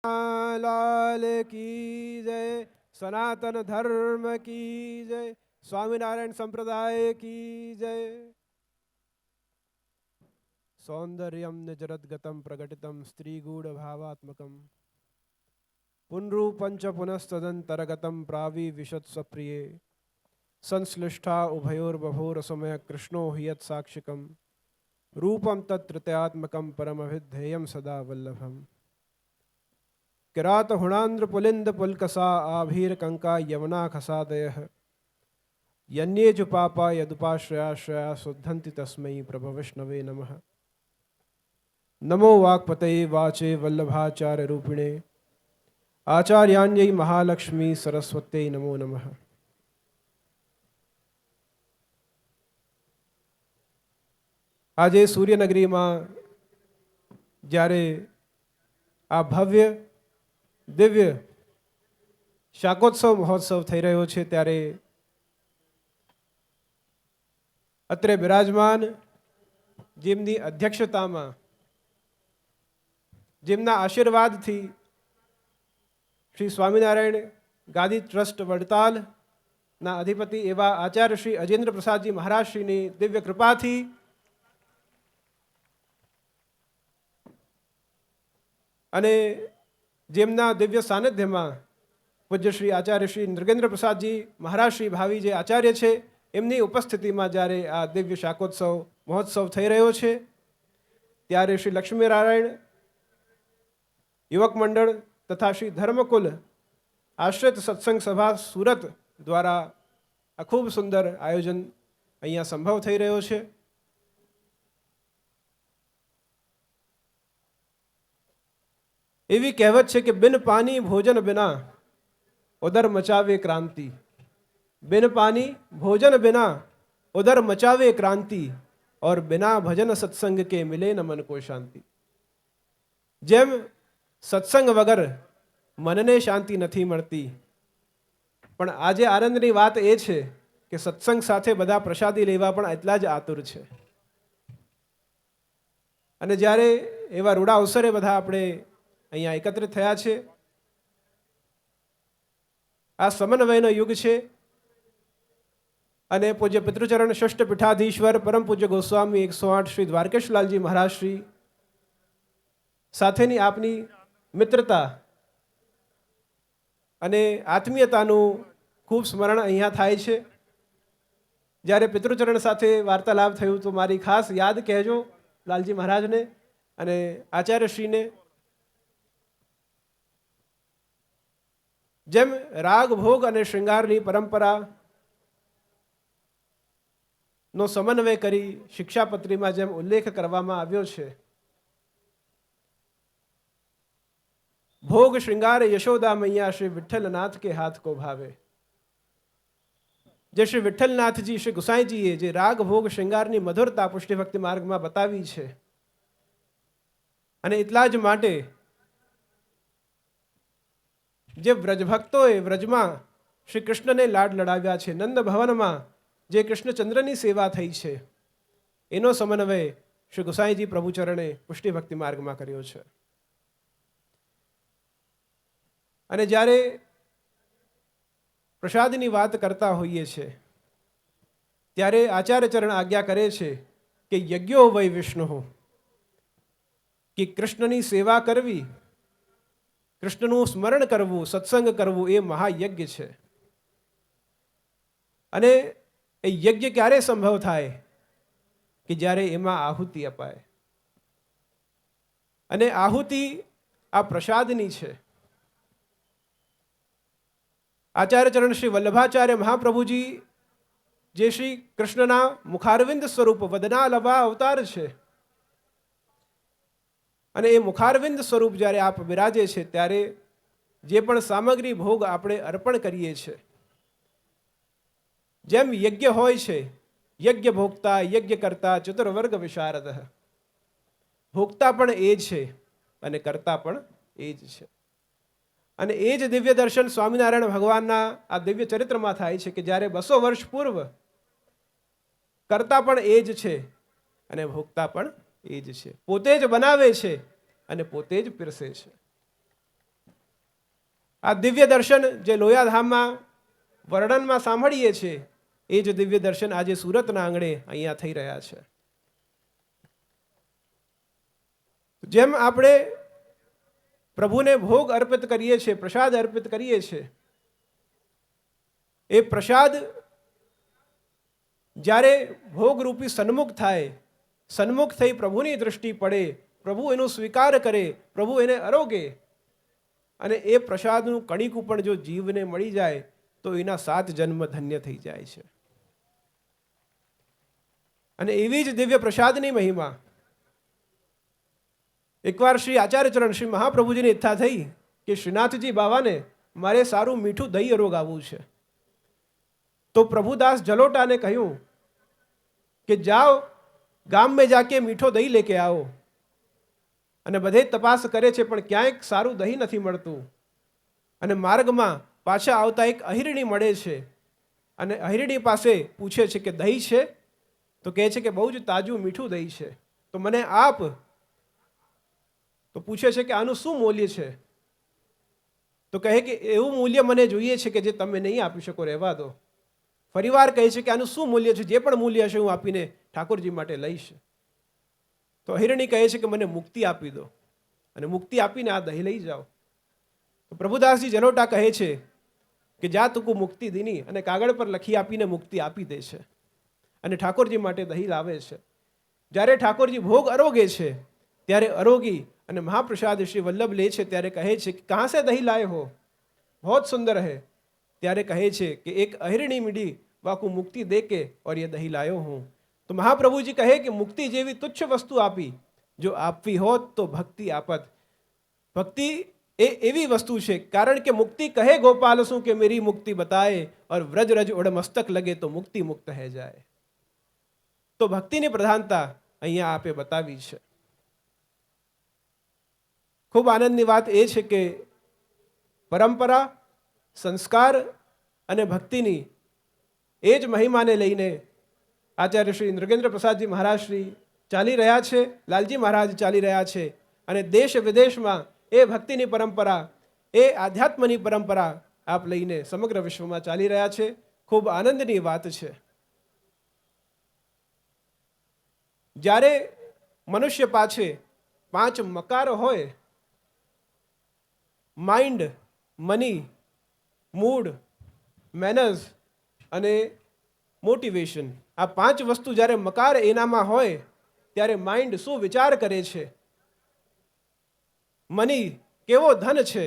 लाल की जय, सनातन धर्म की जय, स्वामीनारायण संप्रदाय की जय। सौंदर्यम निजरद्गतम प्रकटितम स्त्रीगूढ़ भावात्मकम पुनरूपंच पुनस्तदंतरगतम प्राविविशत सप्रिये संश्लिष्टा उभयोर्बभूर समय कृष्णो हि यत्साक्षिकम रूपम तत्तृतीयात्मकम परमभिद्धेयम सदा वल्लभम किरात हुणांद्र पुलिंद पुलकसा आभीर कंका यमुना खसादय यन्ये च पापा यदुपाश्रयाश्रया शुद्धन्ति तस्मै प्रभ विष्णवे नमः। नमो वाक्पतये वाचे वल्लभाचार्य रूपिणे आचार्याण्यै महालक्ष्मी सरस्वत्यै नमो नमः। આજે સૂર્યનગરીમાં જ્યારે આ ભવ્ય દિવ્ય શાકોત્સવ મહોત્સવ થઈ રહ્યો છે ત્યારે અત્રે બિરાજમાન જેમની અધ્યક્ષતામાં જેમના આશીર્વાદથી શ્રી સ્વામિનારાયણ ગાદી ટ્રસ્ટ વડતાલના અધિપતિ એવા આચાર્ય શ્રી અજેન્દ્ર પ્રસાદજી મહારાજશ્રીની દિવ્ય કૃપાથી અને જેમના દિવ્ય સાનિધ્યમાં પૂજ્ય શ્રી આચાર્ય શ્રી નૃગેન્દ્ર પ્રસાદજી મહારાજ શ્રી ભાવિ જે આચાર્ય છે એમની ઉપસ્થિતિમાં જ્યારે આ દિવ્ય શાકોત્સવ મહોત્સવ થઈ રહ્યો છે ત્યારે શ્રી લક્ષ્મીનારાયણ યુવક મંડળ તથા શ્રી ધર્મકુલ આશ્રિત સત્સંગ સભા સુરત દ્વારા આ ખૂબ સુંદર આયોજન અહીંયા સંભવ થઈ રહ્યો છે। એવી કહેવત છે કે બિન પાણી ભોજન બિના ઉદર મચાવે ક્રાંતિ, બિન પાણી ભોજન બિના ઉદર મચાવે ક્રાંતિ और बिना भजन सत्संग के मिले न मन को शांति। જેમ સત્સંગ વગર મનને શાંતિ નથી મળતી, પણ આજે આનંદની વાત એ છે કે સત્સંગ સાથે બધા પ્રસાદી લેવા પણ એટલા જ આતુર છે। અને જ્યારે એવા રૂડા અવસરે બધા આપણે અહીંયા એકત્રિત થયા છે, આ સમન્વયનો યુગ છે અને પૂજ્ય પિતૃચરણ ષષ્ઠ પીઠાધીશ્વર પરમ પૂજ્ય ગોસ્વામી 108 શ્રી દ્વારકેશલાલજી મહારાજ શ્રી સાથેની આપની મિત્રતા અને આત્મીયતાનું ખૂબ સ્મરણ અહીંયા થાય છે। જ્યારે પિતૃચરણ સાથે વાર્તાલાપ થયું તો મારી ખાસ યાદ કહેજો લાલજી મહારાજને અને આચાર્યશ્રીને। જેમ રાગ ભોગ અને શૃંગારની પરંપરા નો સમન્વય કરી શિક્ષાપત્રીમાં જેમ ઉલ્લેખ કરવામાં આવ્યો છે, ભોગ श्रृंगार यशोदा मैया श्री विठ्ठलनाथ के हाथ को भावे। જે શ્રી વિઠ્ઠલનાથજી શ્રી ગુસાઈજીએ જે રાગ ભોગ શ્રૃંગારની મધુરતા પુષ્ટિ ભક્તિ માર્ગમાં બતાવી છે, અને એટલા જ માટે જે વ્રજભક્તોએ વ્રજમાં શ્રી કૃષ્ણને લાડ લડાવ્યા છે, નંદ ભવનમાં જે કૃષ્ણચંદ્રની સેવા થઈ છે, એનો સમન્વય શ્રી ગુસાઈજી પ્રભુચરણે પુષ્ટિ ભક્તિ માર્ગમાં કર્યો છે। અને જ્યારે પ્રસાદની વાત કરતા હોઈએ છે ત્યારે આચાર્ય ચરણ આજ્ઞા કરે છે કે યજ્ઞો વૈ વિષ્ણુ, કે કૃષ્ણની સેવા કરવી, કૃષ્ણનું સ્મરણ કરવું, સત્સંગ કરવું એ મહાયજ્ઞ છે। અને એ યજ્ઞ ક્યારે સંભવ થાય કે જ્યારે એમાં આહુતિ અપાય, અને આહુતિ આ પ્રસાદની છે। આચાર્ય ચરણ શ્રી વલ્લભાચાર્ય મહાપ્રભુજી જે શ્રી કૃષ્ણના મુખારવિંદ સ્વરૂપ વદનાલભા અવતાર છે, અને એ મુખારવિંદ સ્વરૂપ જ્યારે આપ બિરાજે છે ત્યારે જે પણ સામગ્રી ભોગ આપણે અર્પણ કરીએ છીએ, જેમ યજ્ઞ હોય છે, યજ્ઞ ભોગતા યજ્ઞ કરતા ચતુર્વર્ગ વિશારદ, ભોગતા પણ એ છે અને કરતા પણ એ જ છે। અને એ જ દિવ્ય દર્શન સ્વામિનારાયણ ભગવાનના આ દિવ્ય ચરિત્રમાં થાય છે કે જ્યારે 200 વર્ષ પૂર્વ કરતા પણ એ જ છે અને ભોગતા પણ એ જ છે, પોતે જ બનાવે છે અને પોતે જ પીરસે છે। આ દિવ્ય દર્શન જે લોયાધામમાં વર્ણનમાં સાંભળીએ છીએ, એ જ દિવ્ય દર્શન આજે સુરતના આંગણે અહીંયા થઈ રહ્યા છે. જેમ આપણે પ્રભુને ભોગ અર્પિત કરીએ છીએ, પ્રસાદ અર્પિત કરીએ છીએ, એ પ્રસાદ જ્યારે ભોગરૂપી સન્મુખ થાય, સન્મુખ થઈ પ્રભુની દૃષ્ટિ પડે, પ્રભુ એનો સ્વીકાર કરે, પ્રભુ એને આરોગે, અને એ પ્રસાદનું કણીકું પણ જો જીવને મળી જાય તો એના 7 જન્મ ધન્ય થઈ જાય છે. અને એવી જ દિવ્ય પ્રસાદની મહિમા એકવાર શ્રી આચાર્યચરણ શ્રી મહાપ્રભુજીની ઈચ્છા થઈ કે શ્રીનાથજી બાવાને મારે સારું મીઠું દહીં અરોગાવવું છે. તો પ્રભુદાસ જલોટાને કહ્યું કે જાઓ ગામ में जाके મીઠો દહીં લેકે આવો. અને બધે તપાસ કરે છે પણ ક્યાંય સારું દહીં નથી મળતું. અને માર્ગમાં પાછા આવતા એક અહિરણી મળે છે અને અહિરણી પાસે પૂછે છે કે દહીં છે? તો કહે છે કે બહુ જ તાજું મીઠું દહીં છે, તો મને આપ. તો પૂછે છે કે આનું શું મૂલ્ય છે? તો કહે કે એવું મૂલ્ય મને જોઈએ છે કે જે તમે નહીં આપી શકો, રહેવા દો. ફરીવાર કહે છે કે આનું શું મૂલ્ય છે? જે પણ મૂલ્ય હશે હું આપીને ઠાકોરજી માટે લઈશ. તો અહિરણી કહે છે કે મને મુક્તિ આપી દો, અને મુક્તિ આપીને આ દહીં લઈ જાઓ. તો પ્રભુદાસજી જલોટા કહે છે કે જા તુકુ મુક્તિ દીની, અને કાગળ પર લખી આપીને મુક્તિ આપી દે છે અને ઠાકોરજી માટે દહીં લાવે છે. જ્યારે ઠાકોરજી ભોગ અરોગે છે ત્યારે અરોગી અને મહાપ્રસાદ શ્રી વલ્લભ લે છે ત્યારે કહે છે કે કહાં સે દહીં લાए हो, बहुत सुंदर है. ત્યારે કહે છે કે એક અહિરણી મિલી વાકુ મુક્તિ દે કે ઓર ये દહીં લાયો હું. તો મહાપ્રભુજી કહે કે મુક્તિ જેવી તુચ્છ વસ્તુ આપી, જો આપવી હોત તો ભક્તિ આપત. ભક્તિ એ એવી વસ્તુ છે, કારણ કે મુક્તિ કહે ગોપાલ શું કે મેરી મુક્તિ બતાએ, ઓર વ્રજ રજ ઓડ મસ્તક લગે તો મુક્તિ મુક્ત હે જાય. તો ભક્તિની પ્રધાનતા અહીંયા આપે બતાવી છે. ખૂબ આનંદની વાત એ છે કે પરંપરા, સંસ્કાર અને ભક્તિની એ જ મહિમાને લઈને આચાર્ય શ્રી નૃગેન્દ્ર પ્રસાદજી મહારાજ શ્રી ચાલી રહ્યા છે, લાલજી મહારાજ ચાલી રહ્યા છે. અને દેશ વિદેશમાં એ ભક્તિની પરંપરા, એ આધ્યાત્મની પરંપરા આપ લઈને સમગ્ર વિશ્વમાં ચાલી રહ્યા છે. ખૂબ આનંદની વાત છે. જ્યારે મનુષ્ય પાછે 5 મકાર હોય, માઇન્ડ, મની, મૂડ, મેનર્સ અને મોટિવેશન, આ 5 વસ્તુ જ્યારે મકાર એનામાં હોય ત્યારે માઇન્ડ શું વિચાર કરે છે, મની કેવો ધન છે,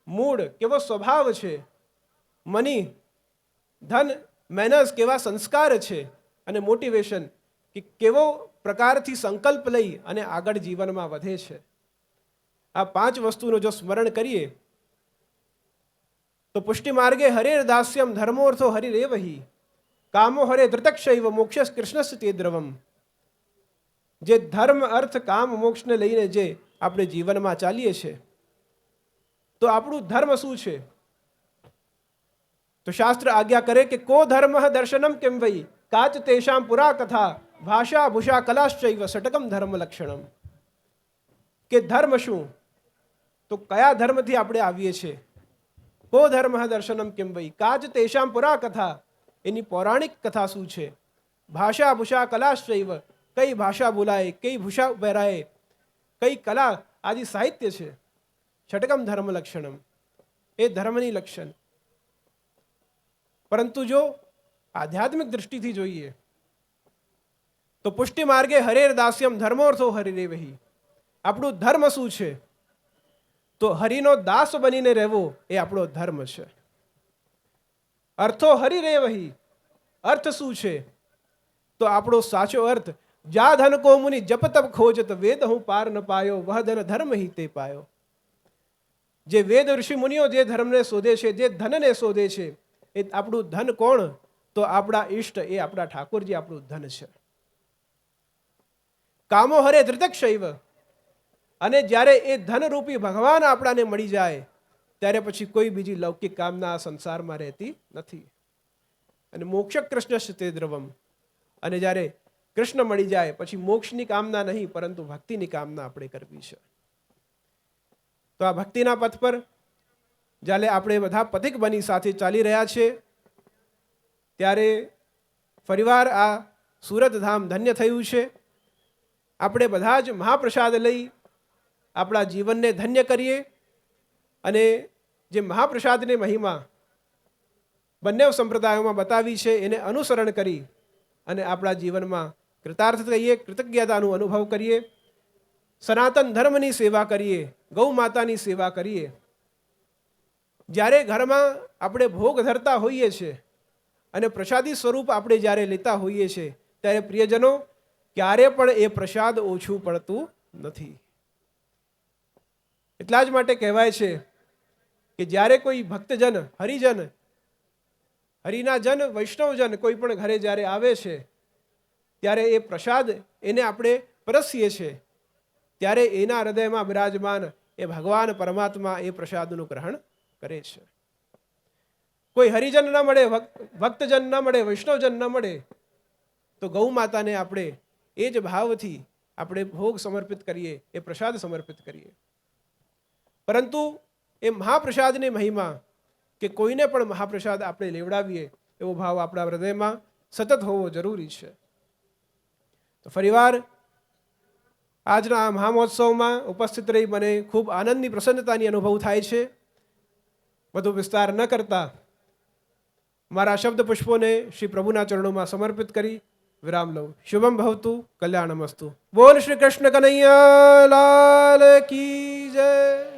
મૂડ કેવો સ્વભાવ છે, મની ધન, મેનર્સ કેવા સંસ્કાર છે, અને મોટિવેશન કે કેવો પ્રકારથી સંકલ્પ લઈ અને આગળ જીવનમાં વધે છે. આ 5 વસ્તુનું જો સ્મરણ કરીએ તો પુષ્ટિ માર્ગે હરેર દાસ્યમ ધર્મોર્થો હરિરેવહી, કામો હરે ધૃતક્ષૈવ મોક્ષ કૃષ્ણસ્ય તે દ્રવમ. જે ધર્મ, અર્થ, કામ, મોક્ષને લઈને જે આપણે જીવનમાં ચાલીએ છીએ, તો આપણું ધર્મ શું છે? તો શાસ્ત્ર આજ્ઞા કરે કે કો ધર્મ દર્શનમ કેમ વૈ, કાચ તેષામ પુરા કથા, ભાષા ભૂષા કલાશ્ચૈવ સટકમ ધર્મ લક્ષણમ. કે ધર્મ શું? તો કયા ધર્મથી આપણે આવીએ છીએ? કો ધર્મ દર્શનમ કેમ વૈ, કાચ તેષામ પુરા કથા, એની પૌરાણિક કથા શું છે? ભાષા ભૂષા કલાશ્ચૈવ, કઈ ભાષા બોલાય, કઈ ભૂષા પહેરાય, કઈ કલા આદિ સાહિત્ય છે. ષટકમ ધર્મ લક્ષણમ, એ ધર્મની લક્ષણ. પરંતુ જો આધ્યાત્મિક દૃષ્ટિથી જોઈએ તો પુષ્ટિ માર્ગે હરેર દાસ્યમ ધર્મોર્થો હરિરેવહી. આપણું ધર્મ શું છે? તો હરિનો દાસ બનીને રહેવો એ આપણો ધર્મ છે. અર્થો હરિરેવહી, અર્થ શું છે? તો આપણો સાચો અર્થ, જા ધન કો મુનિ જપ તપ ખોજત, વેદ હું પાર ન પાયો, વહ ધન ધર્મ હિ તે પાયો. જે વેદ ઋષિ મુનિઓ જે ધર્મને શોધે છે, જે ધનને શોધે છે, એ આપણું ધન કોણ? તો આપણા ઈષ્ટ, એ આપણા ઠાકોરજી આપણું ધન છે. કામો હરે ધૃતક્ષૈવ, અને જ્યારે એ ધનરૂપી ભગવાન આપણાને મળી જાય ત્યારે પછી કોઈ બીજી લૌકિક કામના સંસારમાં રહેતી નથી. અને મોક્ષ કૃષ્ણ તે દ્રવમ, અને જ્યારે કૃષ્ણ મળી જાય પછી મોક્ષની કામના નહીં પરંતુ ભક્તિની કામના આપણે કરવી છે. તો આ ભક્તિના પથ પર જ્યારે આપણે બધા પથિક બની સાથે ચાલી રહ્યા છે ત્યારે ફરીવાર આ સુરત ધામ ધન્ય થયું છે. આપણે બધા જ મહાપ્રસાદ લઈ આપણા જીવનને ધન્ય કરીએ અને જે મહાપ્રસાદની મહિમા બંને સંપ્રદાયોમાં બતાવી છે એને અનુસરણ કરી અને આપણા જીવનમાં કૃતાર્થ થઈએ, કૃતજ્ઞતાનો અનુભવ કરીએ, સનાતન ધર્મની સેવા કરીએ, ગૌ માતાની સેવા કરીએ. જ્યારે ઘરમાં આપણે ભોગ ધરતા હોઈએ છીએ અને પ્રસાદી સ્વરૂપ આપણે જ્યારે લેતા હોઈએ છીએ ત્યારે પ્રિયજનો ક્યારે પણ એ પ્રસાદ ઓછું પડતું નથી. એટલા જ માટે કહેવાય છે કે જ્યારે કોઈ ભક્તજન, હરિજન, હરિના જન, વૈષ્ણવજન કોઈ પણ ઘરે જ્યારે આવે છે ત્યારે એ પ્રસાદ એને આપણે પરસીએ છીએ ત્યારે એના હૃદયમાં બિરાજમાન એ ભગવાન પરમાત્મા એ પ્રસાદનું ગ્રહણ કરે છે. કોઈ હરિજન ન મળે, ભક્તજન ન મળે, વૈષ્ણવજન ન મળે તો ગૌ માતાને આપણે એ જ ભાવથી આપણે ભોગ સમર્પિત કરીએ, એ પ્રસાદ સમર્પિત કરીએ. પરંતુ એ મહાપ્રસાદની મહિમા કે કોઈને પણ મહાપ્રસાદ આપણે લેવડાવીએ એવો ભાવ આપણા હૃદયમાં સતત હોવો જરૂરી છે. તો ફરીવાર આજના આ મહામહોત્સવમાં ઉપસ્થિત રહી મને ખૂબ આનંદની, પ્રસન્નતાની અનુભવ થાય છે. વધુ વિસ્તાર ન કરતા મારા શબ્દ પુષ્પોને શ્રી પ્રભુના ચરણોમાં સમર્પિત કરી વિરામ લઉં. શુભમ ભવતુ, કલ્યાણમસ્તુ. બોલ શ્રી કૃષ્ણ કનૈયા લાલ કી જય.